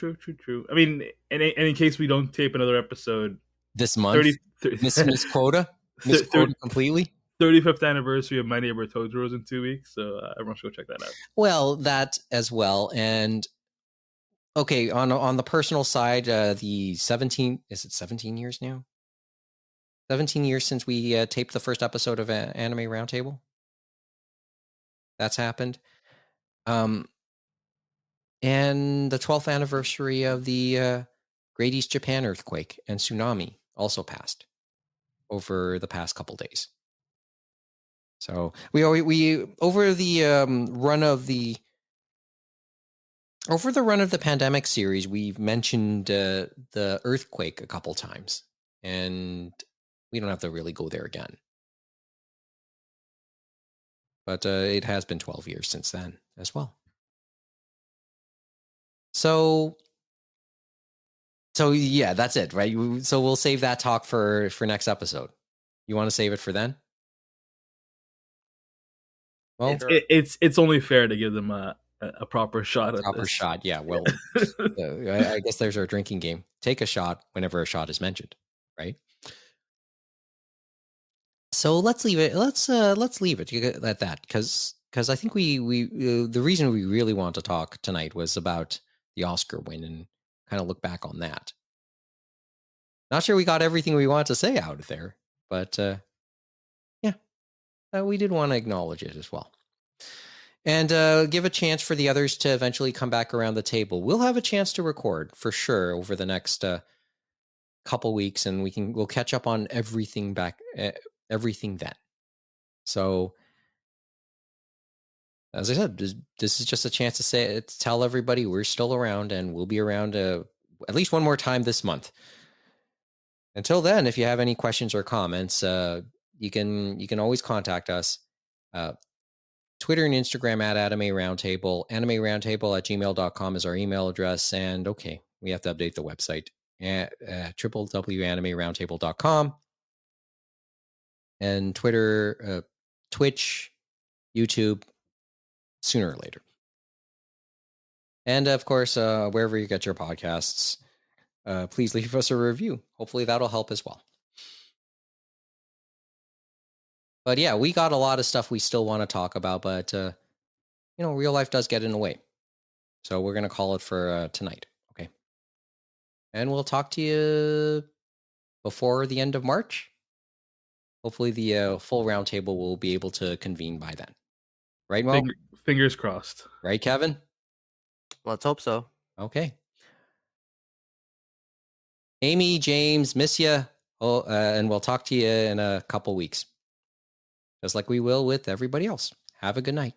I mean, in case we don't tape another episode this month, 30 miss quota. misquoted completely. 35th anniversary of My Neighbor Totoro's in 2 weeks, so everyone should go check that out. Well, that as well, and okay, on the personal side, the 17 years now? 17 years since we taped the first episode of Anime Roundtable. That's happened. And the 12th anniversary of the Great East Japan earthquake and tsunami also passed over the past couple days. So we over the run of the pandemic series, we've mentioned the earthquake a couple times, and we don't have to really go there again. But it has been 12 years since then as well. So yeah, that's it, right? So we'll save that talk for next episode. You want to save it for then? Well, it's only fair to give them a proper shot at proper this. Shot, yeah. Well, I guess there's our drinking game. Take a shot whenever a shot is mentioned, right? So let's leave it. Let's leave it at that, because I think we the reason we really want to talk tonight was about the Oscar win and kind of look back on that. Not sure we got everything we want to say out of there, but yeah, we did want to acknowledge it as well. And give a chance for the others to eventually come back around the table. We'll have a chance to record for sure over the next couple weeks, and we'll catch up on everything then. So, as I said, this is just a chance to tell everybody we're still around, and we'll be around at least one more time this month. Until then, if you have any questions or comments, you can always contact us. Twitter and Instagram at Anime Roundtable. AnimeRoundtable@gmail.com is our email address. And okay, we have to update the website at www.animeroundtable.com. And Twitter, Twitch, YouTube, sooner or later. And of course, wherever you get your podcasts, please leave us a review. Hopefully that'll help as well. But yeah, we got a lot of stuff we still want to talk about, but real life does get in the way. So we're going to call it for tonight. Okay. And we'll talk to you before the end of March. Hopefully the full roundtable will be able to convene by then. Right, Mo? Fingers crossed. Right, Kevin? Let's hope so. Okay. Amy, James, miss you. And we'll talk to you in a couple weeks. Just like we will with everybody else. Have a good night.